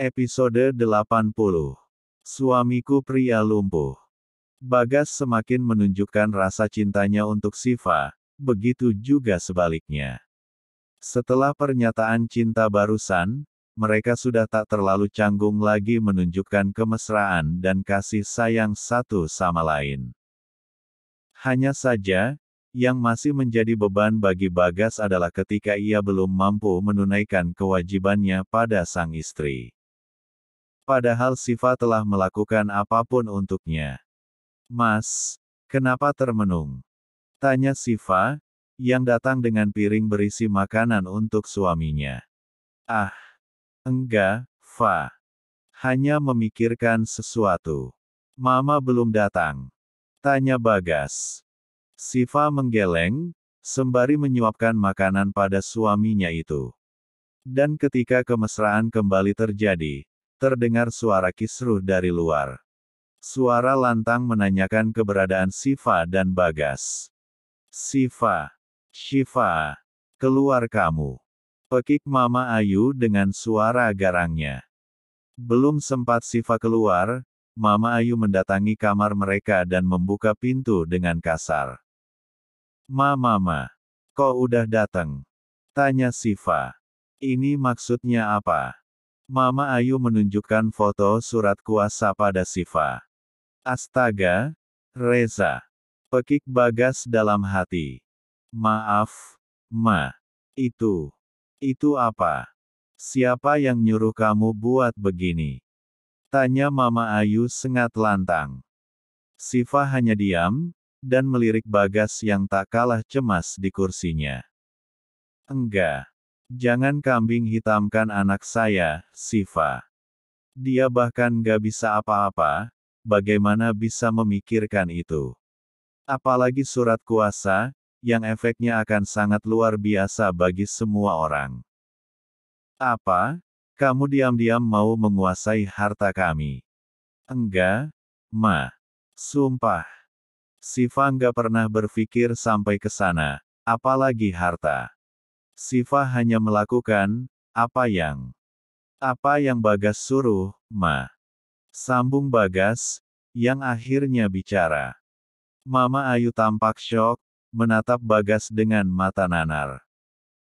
Episode 80. Suamiku pria lumpuh. Bagas semakin menunjukkan rasa cintanya untuk Siva, begitu juga sebaliknya. Setelah pernyataan cinta barusan, mereka sudah tak terlalu canggung lagi menunjukkan kemesraan dan kasih sayang satu sama lain. Hanya saja, yang masih menjadi beban bagi Bagas adalah ketika ia belum mampu menunaikan kewajibannya pada sang istri. Padahal Siva telah melakukan apapun untuknya. "Mas, kenapa termenung?" tanya Siva, yang datang dengan piring berisi makanan untuk suaminya. "Ah, enggak, Fa. Hanya memikirkan sesuatu. Mama belum datang," tanya Bagas. Siva menggeleng, sembari menyuapkan makanan pada suaminya itu. Dan ketika kemesraan kembali terjadi, terdengar suara kisruh dari luar. Suara lantang menanyakan keberadaan Siva dan Bagas. "Siva, Shiva, keluar kamu," pekik Mama Ayu dengan suara garangnya. Belum sempat Siva keluar, Mama Ayu mendatangi kamar mereka dan membuka pintu dengan kasar. Mama, kok udah datang?" tanya Siva. "Ini maksudnya apa?" Mama Ayu menunjukkan foto surat kuasa pada Siva. "Astaga, Reza," pekik Bagas dalam hati. "Maaf, Ma. Itu apa? Siapa yang nyuruh kamu buat begini?" tanya Mama Ayu sengat lantang. Siva hanya diam, dan melirik Bagas yang tak kalah cemas di kursinya. "Enggak. Jangan kambing hitamkan anak saya, Siva. Dia bahkan gak bisa apa-apa, bagaimana bisa memikirkan itu? Apalagi surat kuasa, yang efeknya akan sangat luar biasa bagi semua orang. Apa? Kamu diam-diam mau menguasai harta kami?" "Enggak, Ma. Sumpah." Siva nggak pernah berpikir sampai ke sana, apalagi harta. Siva hanya melakukan apa yang Bagas suruh, Ma. Sambung Bagas, yang akhirnya bicara. Mama Ayu tampak syok, menatap Bagas dengan mata nanar.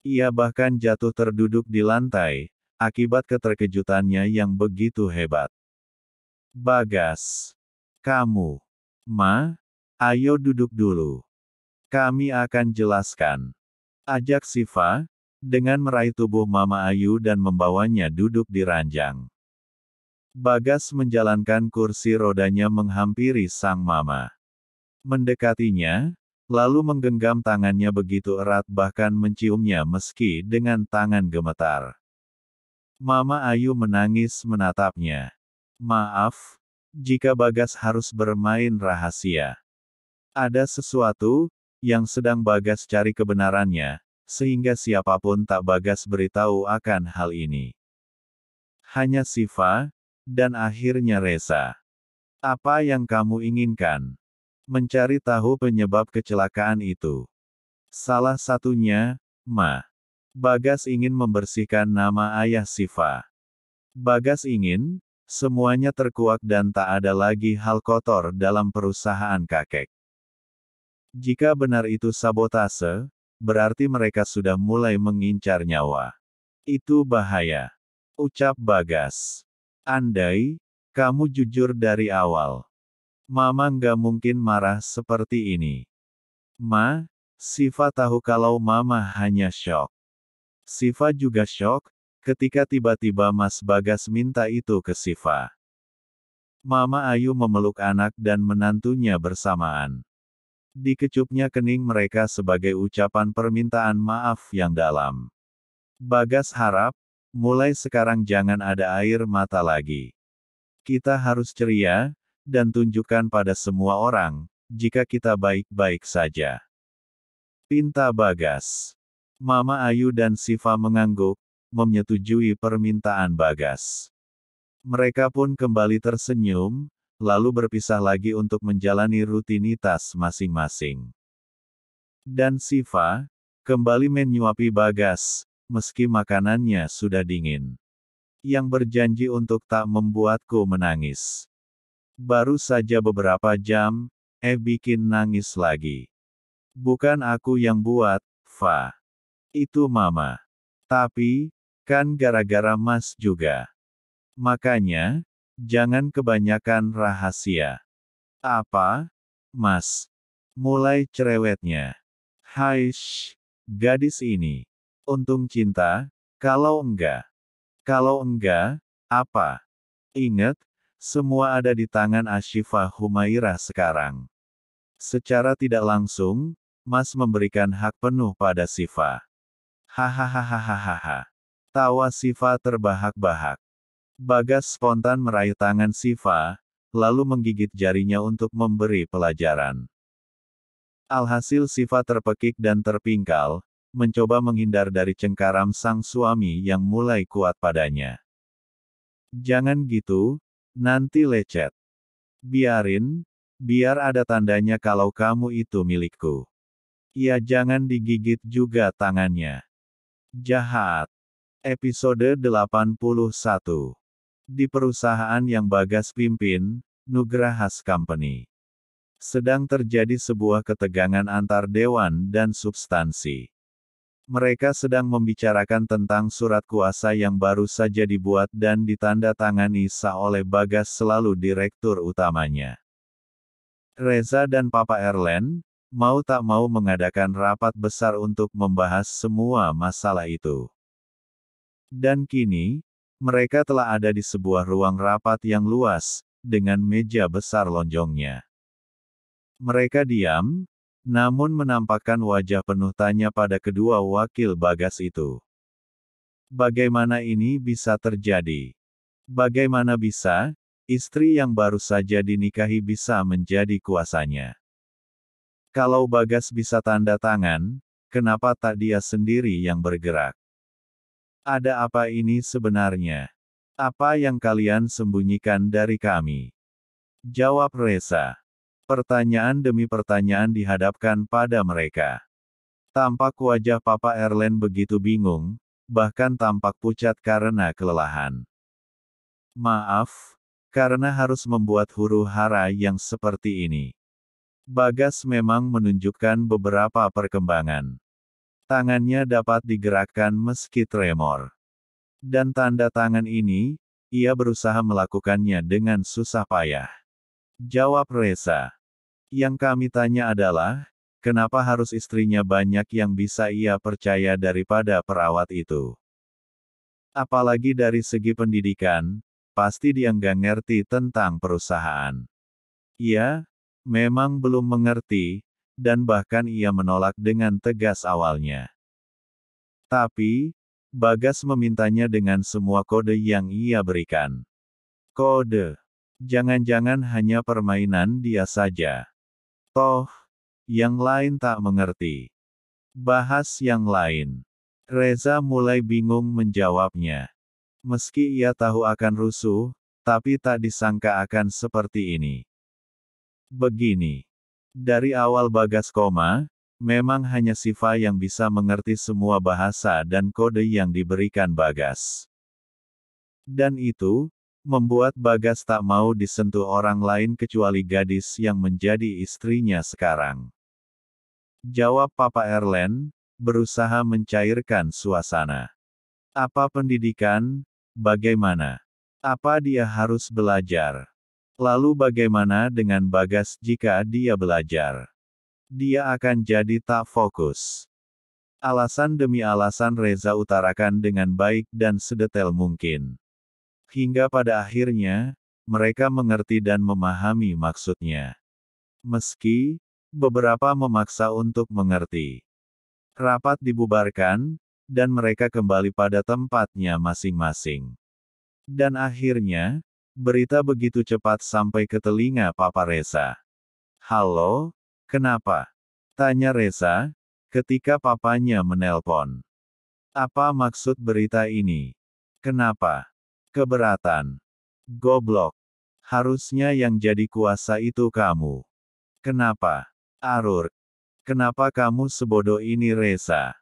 Ia bahkan jatuh terduduk di lantai, akibat keterkejutannya yang begitu hebat. "Bagas. Kamu. Ma, ayo duduk dulu. Kami akan jelaskan," ajak Siva, dengan meraih tubuh Mama Ayu dan membawanya duduk di ranjang. Bagas menjalankan kursi rodanya menghampiri sang mama. Mendekatinya, lalu menggenggam tangannya begitu erat bahkan menciumnya meski dengan tangan gemetar. Mama Ayu menangis menatapnya. "Maaf, jika Bagas harus bermain rahasia. Ada sesuatu yang sedang Bagas cari kebenarannya, sehingga siapapun tak Bagas beritahu akan hal ini. Hanya Siva, dan akhirnya Reza. Apa yang kamu inginkan?" "Mencari tahu penyebab kecelakaan itu. Salah satunya, Ma. Bagas ingin membersihkan nama ayah Siva. Bagas ingin semuanya terkuak dan tak ada lagi hal kotor dalam perusahaan kakek. Jika benar itu sabotase, berarti mereka sudah mulai mengincar nyawa. Itu bahaya," ucap Bagas. "Andai kamu jujur dari awal, Mama nggak mungkin marah seperti ini." "Ma, Siva tahu kalau Mama hanya syok." Siva juga syok, ketika tiba-tiba Mas Bagas minta itu ke Siva. Mama Ayu memeluk anak dan menantunya bersamaan. Dikecupnya kening mereka sebagai ucapan permintaan maaf yang dalam. Bagas harap, mulai sekarang jangan ada air mata lagi. Kita harus ceria, dan tunjukkan pada semua orang, jika kita baik-baik saja. Pinta Bagas. Mama Ayu dan Siva mengangguk, menyetujui permintaan Bagas. Mereka pun kembali tersenyum, lalu berpisah lagi untuk menjalani rutinitas masing-masing. Dan Siva kembali menyuapi Bagas, meski makanannya sudah dingin. yang berjanji untuk tak membuatku menangis. Baru saja beberapa jam, bikin nangis lagi. Bukan aku yang buat, Fa. Itu Mama. Tapi, kan gara-gara Mas juga. Makanya, jangan kebanyakan rahasia. Apa? Mas. Mulai cerewetnya. Haish, gadis ini. Untung cinta, kalau enggak. Kalau enggak, apa? Ingat, semua ada di tangan Ashifa Humairah sekarang. Secara tidak langsung, Mas memberikan hak penuh pada Sifa. Hahaha. Tawa Sifa terbahak-bahak. Bagas spontan meraih tangan Sifa, lalu menggigit jarinya untuk memberi pelajaran. Alhasil Sifa terpekik dan terpingkal, mencoba menghindar dari cengkaram sang suami yang mulai kuat padanya. Jangan gitu, nanti lecet. Biar ada tandanya kalau kamu itu milikku. Ya jangan digigit juga tangannya. Jahat. Episode 81. Di perusahaan yang Bagas pimpin, Nugrahas Company. Sedang terjadi sebuah ketegangan antar dewan dan substansi. Mereka sedang membicarakan tentang surat kuasa yang baru saja dibuat dan ditandatangani oleh Bagas selalu direktur utamanya. Reza dan Papa Erlen, mau tak mau mengadakan rapat besar untuk membahas semua masalah itu. Dan kini, mereka telah ada di sebuah ruang rapat yang luas, dengan meja besar lonjongnya. Mereka diam, namun menampakkan wajah penuh tanya pada kedua wakil Bagas itu. Bagaimana ini bisa terjadi? Bagaimana bisa, istri yang baru saja dinikahi bisa menjadi kuasanya? Kalau Bagas bisa tanda tangan, kenapa tak dia sendiri yang bergerak? Ada apa ini sebenarnya? Apa yang kalian sembunyikan dari kami? Jawab Reza. Pertanyaan demi pertanyaan dihadapkan pada mereka. Tampak wajah Papa Erlen begitu bingung, bahkan tampak pucat karena kelelahan. Maaf, karena harus membuat huru-hara yang seperti ini. Bagas memang menunjukkan beberapa perkembangan. Tangannya dapat digerakkan meski tremor. Dan tanda tangan ini, ia berusaha melakukannya dengan susah payah. Jawab Reza. Yang kami tanya adalah, kenapa harus istrinya banyak yang bisa ia percaya daripada perawat itu? Apalagi dari segi pendidikan, pasti dia nggak ngerti tentang perusahaan. Ia, memang belum mengerti, dan bahkan ia menolak dengan tegas awalnya. Tapi, Bagas memintanya dengan semua kode yang ia berikan. Kode. Jangan-jangan hanya permainan dia saja. Toh, yang lain tak mengerti. Bahas yang lain. Reza mulai bingung menjawabnya. Meski ia tahu akan rusuh, tapi tak disangka akan seperti ini. Begini. Dari awal Bagas koma, memang hanya Sifa yang bisa mengerti semua bahasa dan kode yang diberikan Bagas. Dan itu, membuat Bagas tak mau disentuh orang lain kecuali gadis yang menjadi istrinya sekarang. Jawab Papa Erlen, berusaha mencairkan suasana. Apa pendidikan? Bagaimana? Apa dia harus belajar? Lalu bagaimana dengan Bagas jika dia belajar? Dia akan jadi tak fokus. Alasan demi alasan Reza utarakan dengan baik dan sedetail mungkin. Hingga pada akhirnya, mereka mengerti dan memahami maksudnya. Meski, beberapa memaksa untuk mengerti. Rapat dibubarkan, dan mereka kembali pada tempatnya masing-masing. Dan akhirnya, berita begitu cepat sampai ke telinga Papa Reza. Halo, kenapa? Tanya Reza, ketika papanya menelpon. Apa maksud berita ini? Kenapa? Keberatan. Goblok. Harusnya yang jadi kuasa itu kamu. Kenapa? Arur. Kenapa kamu sebodoh ini Reza?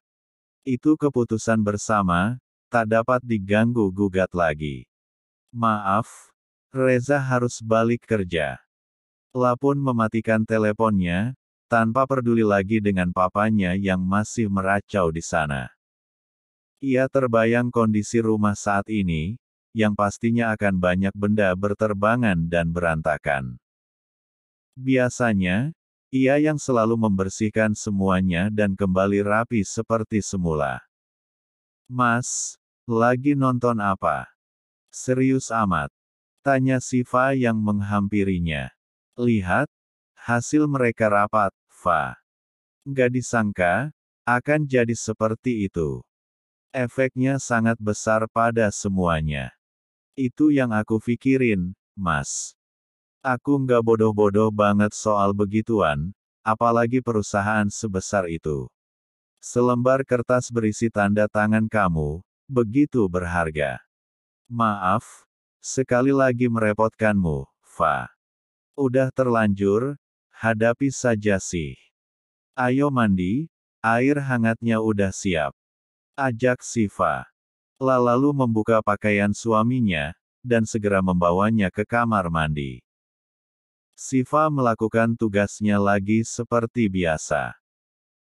Itu keputusan bersama, tak dapat diganggu-gugat lagi. Maaf, Reza harus balik kerja. La pun mematikan teleponnya, tanpa peduli lagi dengan papanya yang masih meracau di sana. Ia terbayang kondisi rumah saat ini, yang pastinya akan banyak benda berterbangan dan berantakan. Biasanya, ia yang selalu membersihkan semuanya dan kembali rapi seperti semula. Mas, lagi nonton apa? Serius amat? Tanya Siva yang menghampirinya. Lihat, hasil mereka rapat, Fa. Nggak disangka, akan jadi seperti itu. Efeknya sangat besar pada semuanya. Itu yang aku pikirin, Mas. Aku nggak bodoh-bodoh banget soal begituan, apalagi perusahaan sebesar itu. Selembar kertas berisi tanda tangan kamu, begitu berharga. Maaf, sekali lagi merepotkanmu, Fa. Udah terlanjur, hadapi saja sih. Ayo mandi, air hangatnya udah siap. Ajak Siva. Lalu membuka pakaian suaminya, dan segera membawanya ke kamar mandi. Siva melakukan tugasnya lagi seperti biasa.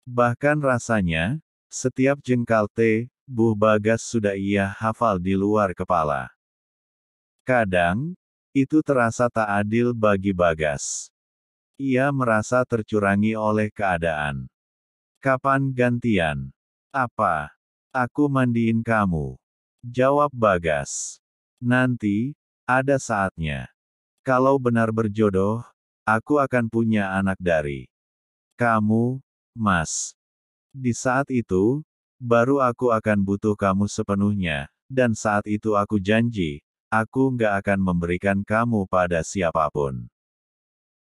Bahkan rasanya, setiap jengkal teh, Bu Bagas sudah ia hafal di luar kepala. Kadang, itu terasa tak adil bagi Bagas. Ia merasa tercurangi oleh keadaan. Kapan gantian? Apa? Aku mandiin kamu. Jawab Bagas. Nanti, ada saatnya. Kalau benar berjodoh, aku akan punya anak dari kamu, Mas. Di saat itu, baru aku akan butuh kamu sepenuhnya, dan saat itu aku janji, aku nggak akan memberikan kamu pada siapapun.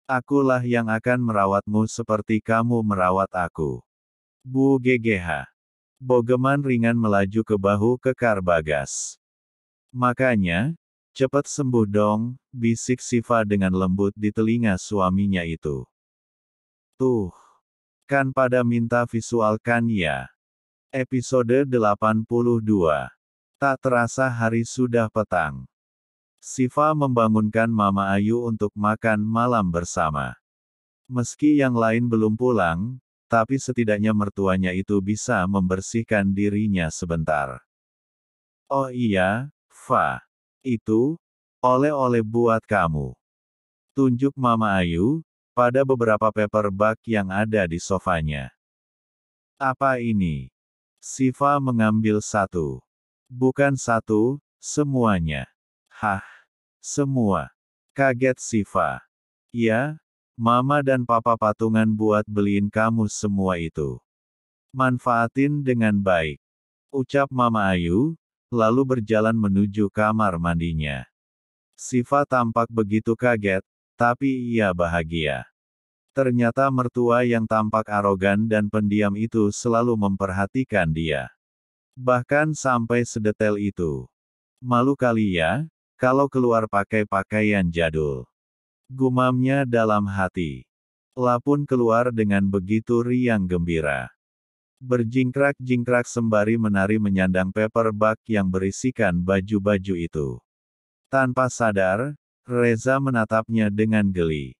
Akulah yang akan merawatmu seperti kamu merawat aku. Bu GGH. Bogeman ringan melaju ke bahu kekar Bagas. Makanya, cepat sembuh dong, bisik Siva dengan lembut di telinga suaminya itu. Tuh. Kan pada minta visual kan ya? Episode 82. Tak terasa hari sudah petang. Siva membangunkan Mama Ayu untuk makan malam bersama. Meski yang lain belum pulang, tapi setidaknya mertuanya itu bisa membersihkan dirinya sebentar. Oh iya, Fa. Itu, oleh-oleh buat kamu. Tunjuk Mama Ayu, pada beberapa paper bag yang ada di sofanya. Apa ini? Siva mengambil satu. Bukan satu, semuanya. Hah? Semua. Kaget Siva. Ya, Mama dan Papa patungan buat beliin kamu semua itu. Manfaatin dengan baik. Ucap Mama Ayu, lalu berjalan menuju kamar mandinya. Siva tampak begitu kaget, tapi ia bahagia. Ternyata mertua yang tampak arogan dan pendiam itu selalu memperhatikan dia. Bahkan sampai sedetail itu. Malu kali ya, kalau keluar pakai pakaian jadul. Gumamnya dalam hati. La pun keluar dengan begitu riang gembira. Berjingkrak-jingkrak sembari menari menyandang paper bag yang berisikan baju-baju itu. Tanpa sadar, Reza menatapnya dengan geli.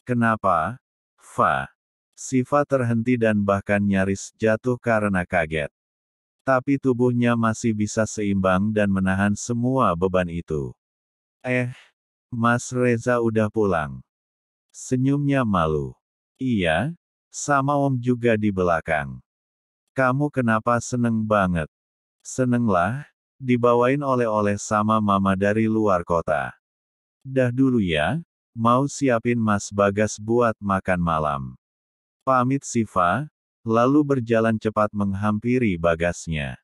Kenapa, Fa? Siva terhenti dan bahkan nyaris jatuh karena kaget. Tapi tubuhnya masih bisa seimbang dan menahan semua beban itu. Mas Reza udah pulang. Senyumnya malu. Iya, sama Om juga di belakang. Kamu kenapa seneng banget? Seneng lah, dibawain oleh-oleh sama Mama dari luar kota. Dah dulu ya, mau siapin Mas Bagas buat makan malam. Pamit Siva, lalu berjalan cepat menghampiri Bagasnya.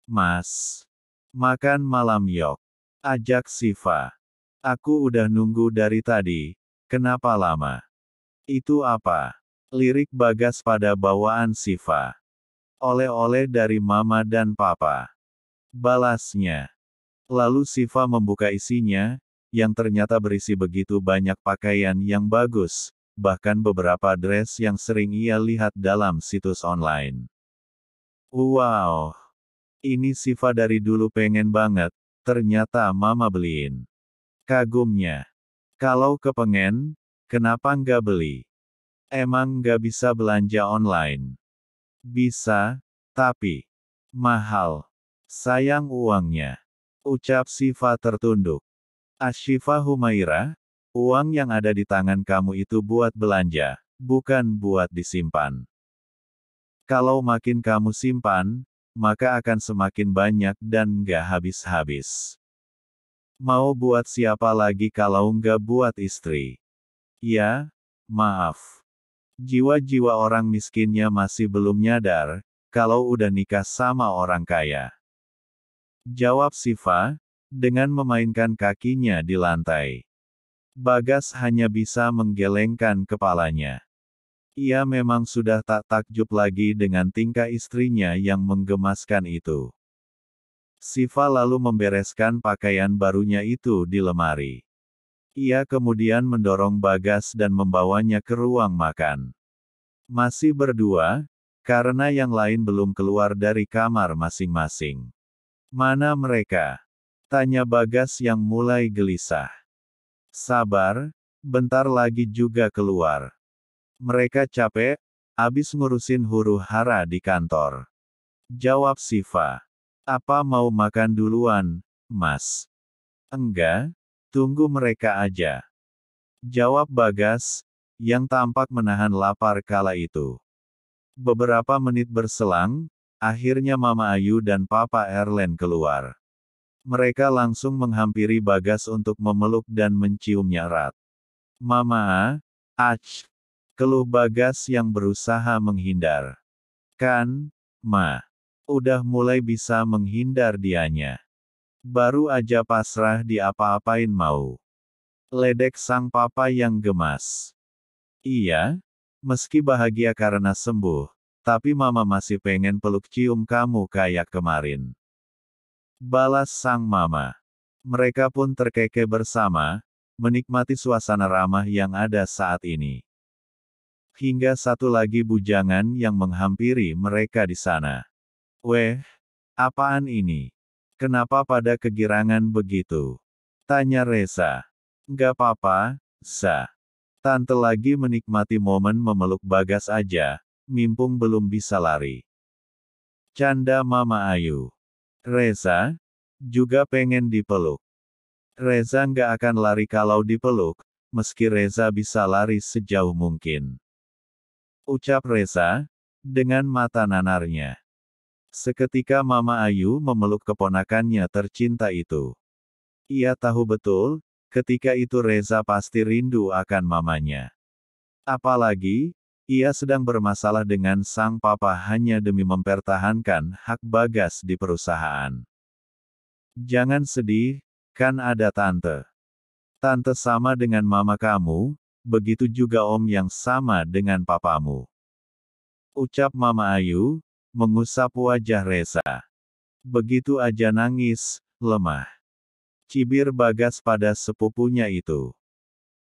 Mas, makan malam yok. Ajak Siva. Aku udah nunggu dari tadi, kenapa lama? Itu apa? Lirik Bagas pada bawaan Siva. Oleh-oleh dari Mama dan Papa. Balasnya. Lalu Siva membuka isinya, yang ternyata berisi begitu banyak pakaian yang bagus, bahkan beberapa dress yang sering ia lihat dalam situs online. Wow! Ini Siva dari dulu pengen banget, ternyata mama beliin. Kagumnya. Kalau kepengen, kenapa nggak beli? Emang nggak bisa belanja online? Bisa, tapi mahal. Sayang uangnya. Ucap Siva tertunduk. Ashifa Humaira, uang yang ada di tangan kamu itu buat belanja, bukan buat disimpan. Kalau makin kamu simpan, maka akan semakin banyak dan nggak habis-habis. Mau buat siapa lagi kalau nggak buat istri? Ya, maaf. Jiwa-jiwa orang miskinnya masih belum nyadar, kalau udah nikah sama orang kaya. Jawab Siva, dengan memainkan kakinya di lantai. Bagas hanya bisa menggelengkan kepalanya. Ia memang sudah tak takjub lagi dengan tingkah istrinya yang menggemaskan itu. Siva lalu membereskan pakaian barunya itu di lemari. Ia kemudian mendorong Bagas dan membawanya ke ruang makan. Masih berdua, karena yang lain belum keluar dari kamar masing-masing. Mana mereka? Tanya Bagas yang mulai gelisah. Sabar, bentar lagi juga keluar. Mereka capek, abis ngurusin huru-hara di kantor. Jawab Siva. Apa mau makan duluan, Mas? Enggak, tunggu mereka aja. Jawab Bagas, yang tampak menahan lapar kala itu. Beberapa menit berselang, akhirnya Mama Ayu dan Papa Erlen keluar. Mereka langsung menghampiri Bagas untuk memeluk dan menciumnya erat. Mama, ach, keluh Bagas yang berusaha menghindar. Kan, Ma, udah mulai bisa menghindar dianya. Baru aja pasrah diapa-apain mau. Ledek sang papa yang gemas. Iya, meski bahagia karena sembuh, tapi mama masih pengen peluk cium kamu kayak kemarin. Balas sang mama. Mereka pun terkekeh bersama, menikmati suasana ramah yang ada saat ini. Hingga satu lagi bujangan yang menghampiri mereka di sana. Weh, apaan ini? Kenapa pada kegirangan begitu? Tanya Reza. Nggak apa-apa, Za. Tante lagi menikmati momen memeluk Bagas aja, mimpung belum bisa lari. Canda Mama Ayu. Reza, juga pengen dipeluk. Reza nggak akan lari kalau dipeluk, meski Reza bisa lari sejauh mungkin. Ucap Reza, dengan mata nanarnya. Seketika Mama Ayu memeluk keponakannya tercinta itu. Ia tahu betul, ketika itu Reza pasti rindu akan mamanya. Apalagi, ia sedang bermasalah dengan sang papa hanya demi mempertahankan hak Bagas di perusahaan. Jangan sedih, kan ada tante. Tante sama dengan mama kamu, begitu juga om yang sama dengan papamu. Ucap Mama Ayu, mengusap wajah Reza. Begitu aja nangis, lemah. Cibir Bagas pada sepupunya itu.